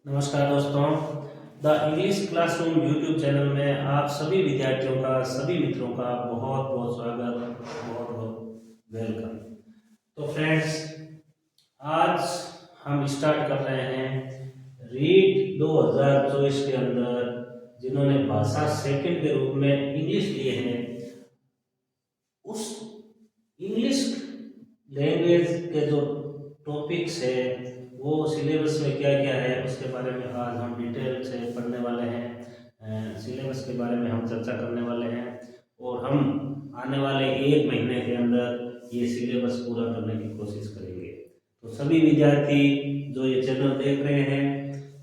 नमस्कार दोस्तों, the English classroom YouTube channel में आप सभी विद्यार्थियों का, सभी मित्रों का बहुत बहुत स्वागत, बहुत बहुत वेलकम। तो फ्रेंड्स, आज हम स्टार्ट कर रहे हैं रीड 2024 के अंदर जिन्होंने भाषा सेकंड के रूप में इंग्लिश लिए हैं, उस इंग्लिश लैंग्वेज के जो टॉपिक्स है वो सिलेबस में क्या क्या है उसके बारे में आज हम डिटेल से पढ़ने वाले हैं। सिलेबस के बारे में हम चर्चा करने वाले हैं और हम आने वाले एक महीने के अंदर ये सिलेबस पूरा करने की कोशिश करेंगे। तो सभी विद्यार्थी जो ये चैनल देख रहे हैं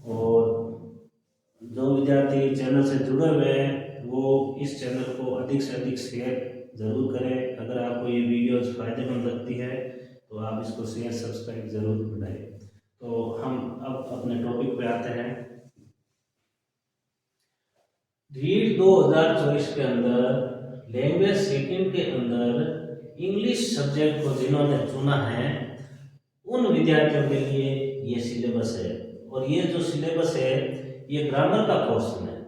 और जो विद्यार्थी चैनल से जुड़े हुए हैं वो इस चैनल को अधिक से अधिक शेयर ज़रूर करें। अगर आपको ये वीडियोज़ फायदेमंद लगती है तो आप इसको शेयर सब्सक्राइब ज़रूर बढ़ाएं। तो हम अब अपने टॉपिक पे आते हैं। रीड 2024 के अंदर लैंग्वेज सेकंड के अंदर इंग्लिश सब्जेक्ट को जिन्होंने चुना है उन विद्यार्थियों के लिए ये सिलेबस है। और ये जो सिलेबस है ये ग्रामर का पोर्शन है।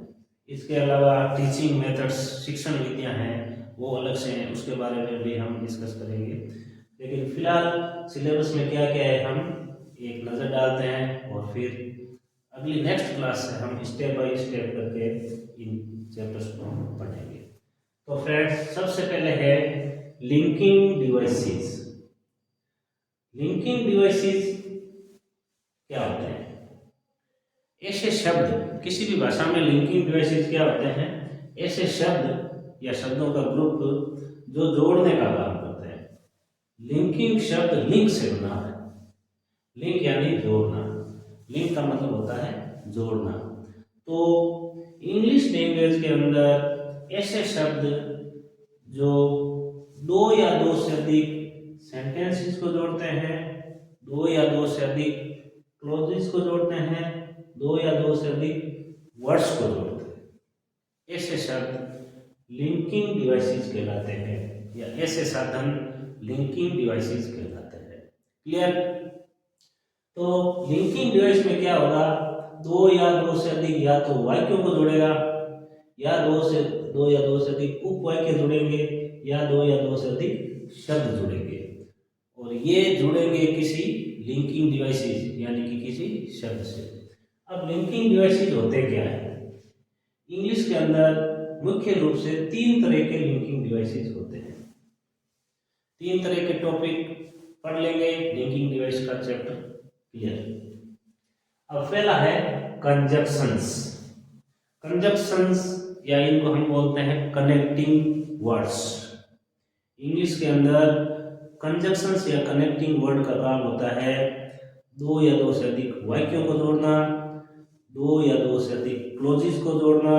इसके अलावा टीचिंग मेथड्स, शिक्षण विधियाँ हैं वो अलग से हैं, उसके बारे में भी हम डिस्कस करेंगे। लेकिन फिलहाल सिलेबस में क्या क्या है हम एक नज़र डालते हैं और फिर अगली नेक्स्ट क्लास से हम स्टेप बाय स्टेप करके इन चैप्टर्स को हम पढ़ेंगे। तो फ्रेंड्स, सबसे पहले है लिंकिंग डिवाइसेस। लिंकिंग डिवाइसेस क्या होते हैं? ऐसे शब्द, किसी भी भाषा में लिंकिंग डिवाइसेस क्या होते हैं? ऐसे शब्द या शब्दों का ग्रुप जो जोड़ने का काम करते हैं। लिंकिंग शब्द लिंक से बना है। लिंक यानी जोड़ना। लिंक का मतलब होता है जोड़ना। तो इंग्लिश लैंग्वेज के अंदर ऐसे शब्द जो दो या दो से अधिक सेंटेंसेस को जोड़ते हैं, दो या दो से अधिक क्लोजेस को जोड़ते हैं, दो या दो से अधिक वर्ड्स को जोड़ते हैं, ऐसे शब्द लिंकिंग डिवाइसेस कहलाते हैं या ऐसे साधन लिंकिंग डिवाइसेस कहलाते हैं। क्लियर? तो लिंकिंग डिवाइस में क्या होगा? दो या दो से अधिक या तो वाक्यों को जोड़ेगा या दो या दो से अधिक उपवाक्य जुड़ेंगे या दो या दो से अधिक शब्द जुड़ेंगे और ये जुड़ेंगे किसी लिंकिंग डिवाइसेस यानी कि किसी शब्द से। अब लिंकिंग डिवाइसेस होते क्या है? इंग्लिश के अंदर मुख्य रूप से तीन तरह के लिंकिंग डिवाइसेस होते हैं। तीन तरह के टॉपिक पढ़ लेंगे लिंकिंग डिवाइस का चैप्टर। क्लियर? अब पहला है कंजक्शंस। कंजक्शंस या इनको हम बोलते हैं कनेक्टिंग वर्ड्स। इंग्लिश के अंदर कंजक्शंस या कनेक्टिंग वर्ड का काम होता है दो या दो से अधिक वाक्यों को जोड़ना, दो या दो से अधिक क्लोजेस को जोड़ना,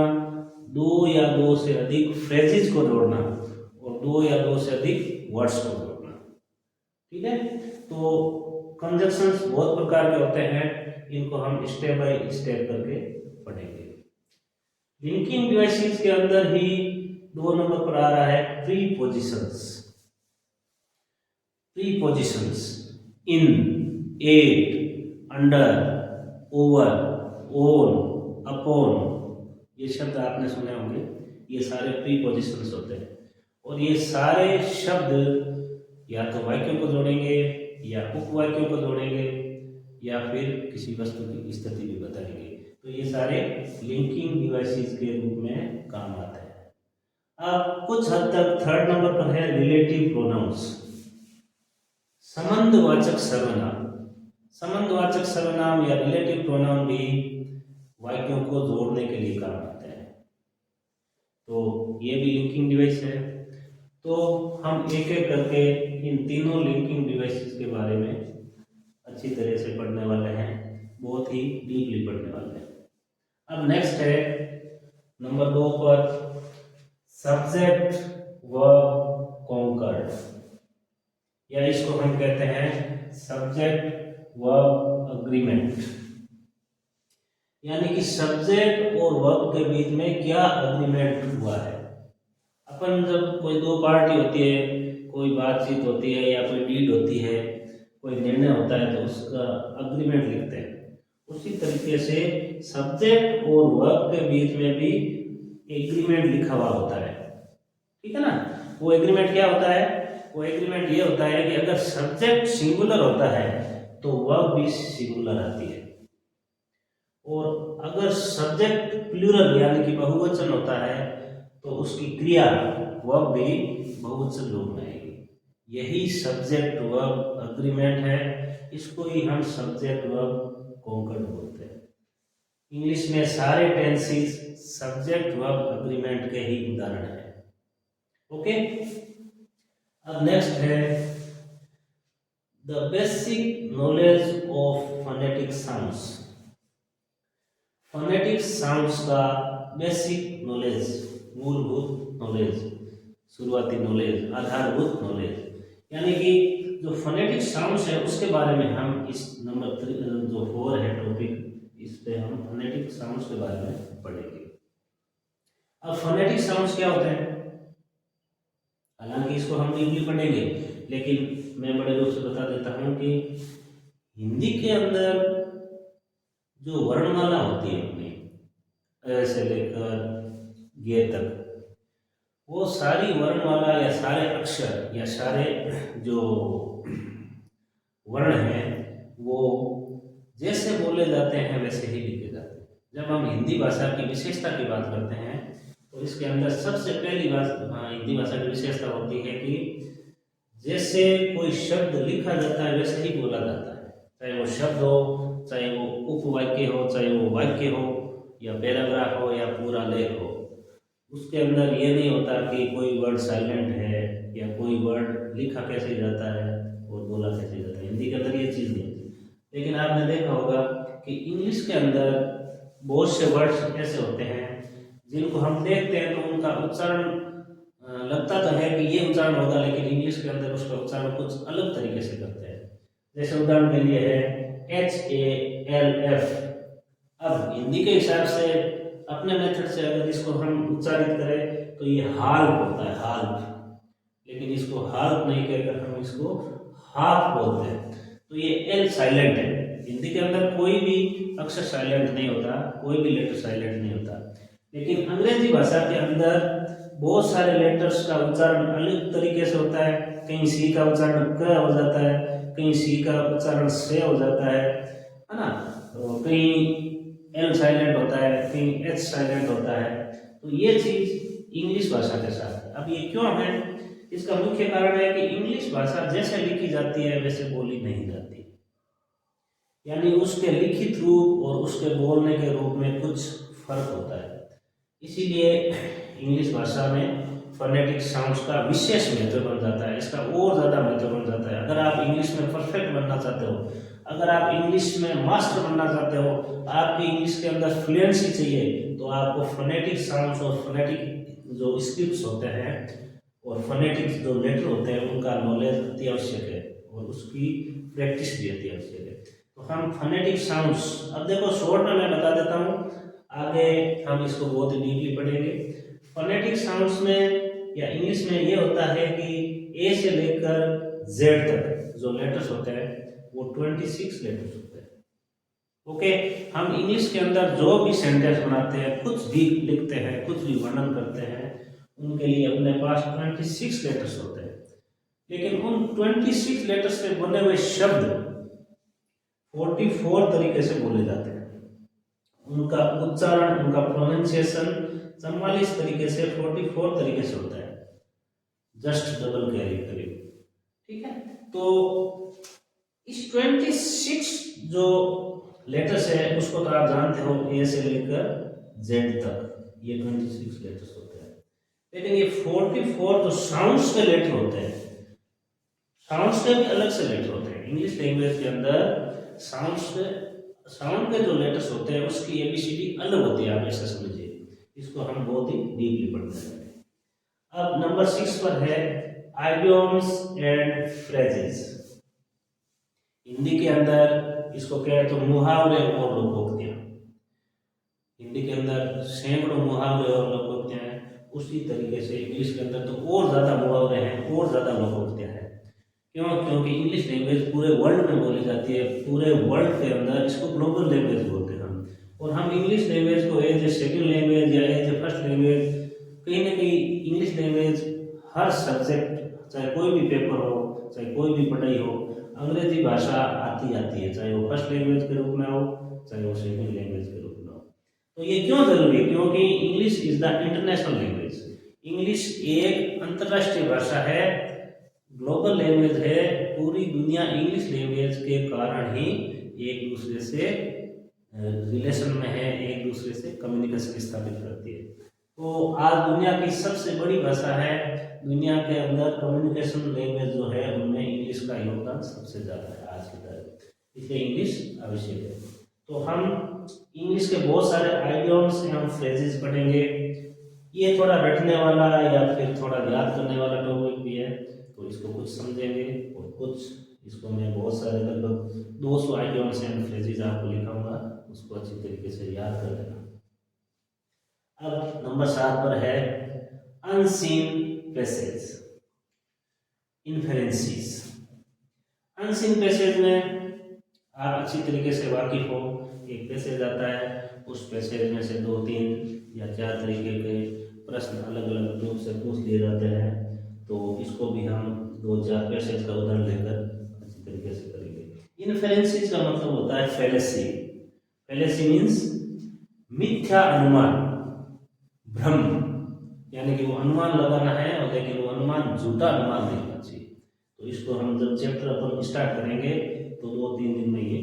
दो या दो से अधिक फ्रेजेस को जोड़ना और दो या दो से अधिक वर्ड्स को जोड़ना। ठीक है? तो कंजक्शंस बहुत प्रकार के होते हैं, इनको हम स्टेप बाय स्टेप करके पढ़ेंगे। लिंकिंग डिवाइसेस के अंदर ही दो नंबर पर आ रहा है prepositions. Prepositions in, at, under, over, on, upon, ये शब्द आपने सुने होंगे। ये सारे प्रीपोजिशंस होते हैं और ये सारे शब्द या तो वाक्यों को जोड़ेंगे या उपवाक्यों को जोड़ेंगे या फिर किसी वस्तु की स्थिति भी बताएंगे। तो ये सारे लिंकिंग डिवाइसेस के रूप में काम आते हैं। अब कुछ हद तक थर्ड नंबर पर है रिलेटिव प्रोनाउंस, संबंधवाचक सर्वनाम। संबंधवाचक सर्वनाम या रिलेटिव प्रोनाउन भी वाक्यों को जोड़ने के लिए काम आते हैं। तो ये भी लिंकिंग डिवाइस है। तो हम एक एक करके इन तीनों लिंकिंग डिवाइसेस के बारे में अच्छी तरह से पढ़ने वाले हैं, बहुत ही डीपली पढ़ने वाले हैं। अब नेक्स्ट है नंबर 2 पर सब्जेक्ट वर्ब कॉन्कर्ड, या इसको हम कहते हैं सब्जेक्ट वर्ब अग्रीमेंट, यानी कि सब्जेक्ट और वर्ब के बीच में क्या अग्रीमेंट हुआ है। अपन जब कोई दो पार्टी होती है, कोई बातचीत होती है या कोई डीड होती है, कोई निर्णय होता है तो उसका अग्रीमेंट लिखते हैं। उसी तरीके से सब्जेक्ट और वर्ब के बीच में भी एग्रीमेंट लिखा हुआ होता है, ठीक है ना। वो एग्रीमेंट क्या होता है? वो एग्रीमेंट ये होता है कि अगर सब्जेक्ट सिंगुलर होता है तो वर्ब भी सिंगुलर आती है, और अगर सब्जेक्ट प्लूरल यानी कि बहुवचन होता है तो उसकी क्रिया वर्ब भी बहुवचन रूप में आएगी। यही सब्जेक्ट वर्ब अग्रीमेंट है, इसको ही हम सब्जेक्ट वर्ब कॉन्कर्ड बोलते हैं। इंग्लिश में सारे टेंसेस सब्जेक्ट वर्ब अग्रीमेंट के ही उदाहरण है। ओके, अब नेक्स्ट है the basic knowledge of phonetic sounds. Phonetic sounds का बेसिक नॉलेज, मूलभूत नॉलेज, शुरुआती नॉलेज, आधारभूत नॉलेज, यानी कि जो फोनेटिक साउंड्स है उसके बारे में हम इस नंबर जो 4 है टॉपिक, इस पे हम फोनेटिक साउंड्स के बारे में पढ़ेंगे। अब फोनेटिक साउंड्स क्या होते हैं? हालांकि इसको हम डीपली पढ़ेंगे, लेकिन मैं बड़े रूप से बता देता हूं कि हिंदी के अंदर जो वर्णमाला होती है अपनी अ से लेकर गे तक, वो सारी वर्णमाला या सारे अक्षर या सारे जो वर्ण हैं वो जैसे बोले जाते हैं वैसे ही लिखे जाते हैं। जब हम हिंदी भाषा की विशेषता की बात करते हैं तो इसके अंदर सबसे पहली बात हिंदी भाषा की विशेषता होती है कि जैसे कोई शब्द लिखा जाता है वैसे ही बोला जाता है, चाहे वो शब्द हो, चाहे वो उपवाक्य हो, चाहे वो वाक्य हो या पैराग्राफ हो या पूरा लेख हो। उसके अंदर ये नहीं होता कि कोई वर्ड साइलेंट है या कोई वर्ड लिखा कैसे जाता है और बोला कैसे जाता है। हिंदी के अंदर ये चीज़ नहीं होती। लेकिन आपने देखा होगा कि इंग्लिश के अंदर बहुत से वर्ड्स ऐसे होते हैं जिनको हम देखते हैं तो उनका उच्चारण लगता तो है कि ये उच्चारण होगा, लेकिन इंग्लिश के अंदर उसका उच्चारण कुछ अलग तरीके से करते हैं। जैसे उदाहरण के लिए है HALF। अब हिंदी के हिसाब से अपने मेथड से अगर इसको हम उच्चारित करें तो ये हाल्फ होता है, हाल्फ, लेकिन इसको हाल्फ नहीं कहकर हम इसको हाफ बोलते हैं। तो ये एल साइलेंट है। हिंदी के अंदर कोई भी अक्षर साइलेंट नहीं होता, कोई भी लेटर साइलेंट नहीं होता, लेकिन अंग्रेजी भाषा के अंदर बहुत सारे लेटर्स का उच्चारण अलग तरीके से होता है। कहीं सी का उच्चारण क हो जाता है, कहीं सी का उच्चारण से हो जाता है ना। तो कहीं एल साइलेंट होता है, कहीं एच साइलेंट होता है। तो ये चीज इंग्लिश भाषा के साथ है। अब ये क्यों है? इसका मुख्य कारण है कि इंग्लिश भाषा जैसे लिखी जाती है वैसे बोली नहीं जाती, यानी उसके लिखित रूप और उसके बोलने के रूप में कुछ फर्क होता है। इसीलिए इंग्लिश भाषा में फोनेटिक साउंड्स का विशेष महत्व बन जाता है, इसका और ज़्यादा महत्व बन जाता है। अगर आप इंग्लिश में परफेक्ट बनना चाहते हो, अगर आप इंग्लिश में मास्टर बनना चाहते हो, आपकी इंग्लिश के अंदर फ्लुएंसी चाहिए, तो आपको फोनेटिक साउंड्स और फोनेटिक जो स्क्रिप्ट्स होते हैं और फोनेटिक जो लेटर होते हैं उनका नॉलेज अति आवश्यक है और उसकी प्रैक्टिस भी अति आवश्यक है। तो हम फोनेटिक साउंड्स, अब देखो शॉर्ट में मैं बता देता हूँ, आगे हम इसको बहुत ही डीपली पढ़ेंगे। फोनेटिक साउंड्स में या इंग्लिश में ये होता है कि ए से लेकर जेड तक जो लेटर्स होते हैं वो 26 लेटर्स होते हैं। ओके, हम इंग्लिश के अंदर जो भी सेंटेंस बनाते हैं, कुछ भी लिखते हैं, कुछ भी वर्णन करते हैं, उनके लिए अपने पास 26 लेटर्स होते हैं। लेकिन उन 26 लेटर्स से बने हुए शब्द 44 तरीके से बोले जाते हैं। उनका उच्चारण, उनका प्रोनाउंसिएशन 44 तरीके से, 44 तरीके से होता है, जस्ट डबल कैरी करीब। ठीक है, तो इस 26 जो लेटर्स है उसको तो आप जानते हो, ए से लेकर जेड तक ये 26 लेटर्स होते हैं। लेकिन ये 44 जो साउंड्स के लेटर होते हैं, साउंड्स के भी अलग से लेटर होते हैं। इंग्लिश लैंग्वेज के अंदर साउंड के जो लेटर्स होते हैं उसकी एबीसीडी अलग होती है, आप ऐसा समझिए। इसको हम बहुत ही डीपली पढ़ते हैं। अब नंबर 6 पर है आइडियम्स एंड फ्रेजेस। हिंदी के अंदर इसको कहें तो मुहावरे और लोकोक्तियां। हिंदी के अंदर सैकड़ों मुहावरे और लोकोक्तियां हैं, उसी तरीके से इंग्लिश के अंदर तो और ज्यादा मुहावरे हैं और ज्यादा लोकोक्तियां हैं। क्यों? क्योंकि इंग्लिश लैंग्वेज पूरे वर्ल्ड में बोली जाती है, पूरे वर्ल्ड के अंदर इसको ग्लोबल लैंग्वेज बोलते हैं हम। और हम इंग्लिश लैंग्वेज को एज ए सेकेंड लैंग्वेज या एज ए फर्स्ट लैंग्वेज, कहीं ना कहीं इंग्लिश लैंग्वेज हर सब्जेक्ट, चाहे कोई भी पेपर हो, चाहे कोई भी पढ़ाई हो, अंग्रेजी भाषा आती है, चाहे वो फर्स्ट लैंग्वेज के रूप में हो, चाहे वो सेकेंड लैंग्वेज के रूप में हो। तो ये क्यों जरूरी है? क्योंकि English is the international language. English एक अंतर्राष्ट्रीय भाषा है, ग्लोबल लैंग्वेज है। पूरी दुनिया इंग्लिश लैंग्वेज के कारण ही एक दूसरे से रिलेशन में है, एक दूसरे से कम्युनिकेशन स्थापित करती है। तो आज दुनिया की सबसे बड़ी भाषा है, दुनिया के अंदर कम्युनिकेशन लैंग्वेज जो है उनमें इंग्लिश का योगदान सबसे ज़्यादा है आज की तारीख, इसलिए इंग्लिश आवश्यक है। तो हम इंग्लिश के बहुत सारे आइडियम्स एवं फ्रेजेस पढ़ेंगे। ये थोड़ा रटने वाला या फिर थोड़ा याद करने वाला टॉपिक भी है, तो इसको कुछ समझेंगे और कुछ इसको मैं बहुत सारे लगभग 200 आइडियम्स एंड फ्रेजेस आपको लिखाऊंगा, उसको अच्छी तरीके से याद कर लेना। अब नंबर 7 पर है अनसीन पैसेज, इन्फेरेंसीज। अनसीन पैसेज में आप अच्छी तरीके से वाकिफ हो। एक पैसेज आता है, उस पैसेज में से 2, 3 या 4 तरीके के प्रश्न अलग अलग रूप से पूछ लिए जाते हैं। तो इसको भी हम 2-4 पैसेज का उदाहरण लेकर अच्छी तरीके से करेंगे। इन्फेरेंसीज का मतलब होता है फैलेसी। फैलेसी मीन्स मिथ्या अनुमान, भ्रम, यानी कि वो अनुमान लगाना है और लेकिन वो अनुमान झूठा अनुमान नहीं होना चाहिए। तो इसको हम जब चैप्टर अपन स्टार्ट करेंगे तो 2-3 दिन में ये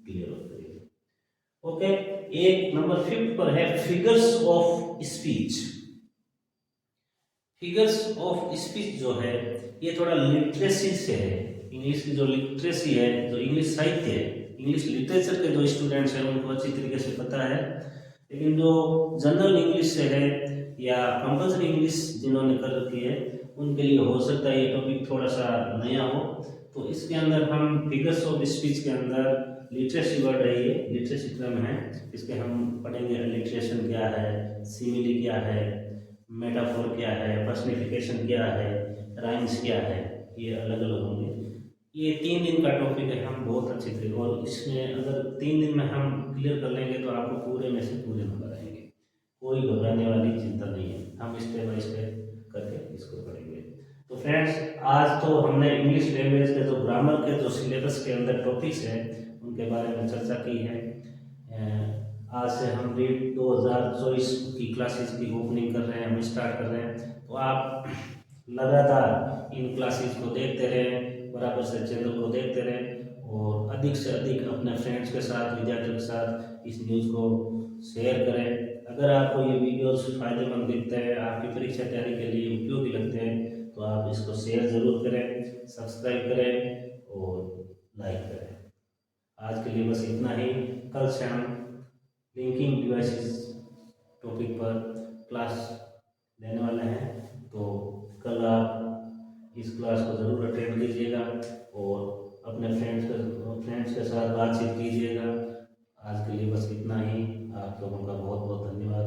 क्लियर हो जाएगा। ओके, एक नंबर 5 पर है figures of speech. Figures of speech जो है ये थोड़ा लिटरेसी से है। इंग्लिश की जो लिटरेसी है, जो इंग्लिश साहित्य है, इंग्लिश लिटरेचर के जो स्टूडेंट्स हैं उनको अच्छी तरीके से पता है, लेकिन जो जनरल इंग्लिश से है या कंपल्सरी इंग्लिश जिन्होंने कर रखी है उनके लिए हो सकता है ये टॉपिक थोड़ा सा नया हो। तो इसके अंदर हम फिगर्स ऑफ स्पीच के अंदर लिटरेसी वर्ड है, ये लिटरेसी टर्म है, इसके हम पढ़ेंगे। अलिट्रेशन क्या है, सिमिली क्या है, मेटाफोर क्या है, पर्सनिफिकेशन क्या है, राइम्स क्या है, ये अलग अलग होंगे। ये 3 दिन का टॉपिक है, हम बहुत अच्छी तरीके, और इसमें अगर 3 दिन में हम क्लियर कर लेंगे तो आपको पूरे में से पूरे नंबर आएंगे। कोई घबराने वाली चिंता नहीं है, हम स्टेप बाय स्टेप करके इसको पढ़ेंगे। तो फ्रेंड्स, आज तो हमने इंग्लिश लैंग्वेज के जो ग्रामर के जो सिलेबस के अंदर टॉपिक्स हैं उनके बारे में चर्चा की है। आज से हम रीड 2024 की क्लासेस की ओपनिंग कर रहे हैं, हम स्टार्ट कर रहे हैं। तो आप लगातार इन क्लासेस को देखते रहें, बराबर से चैनल को देखते रहें और अधिक से अधिक अपने फ्रेंड्स के साथ, विद्यार्थियों के साथ इस न्यूज़ को शेयर करें। अगर आपको ये वीडियोस फायदेमंद दिखते हैं, आपकी परीक्षा तैयारी के लिए उपयोगी लगते हैं, तो आप इसको शेयर ज़रूर करें, सब्सक्राइब करें और लाइक करें। आज के लिए बस इतना ही। कल से हम लिंकिंग डिवाइसेस टॉपिक पर क्लास लेने वाले हैं, तो कल आप इस क्लास को ज़रूर अटेंड कीजिएगा और अपने फ्रेंड्स के साथ बातचीत कीजिएगा। आज के लिए बस इतना ही। आप लोगों का बहुत बहुत धन्यवाद।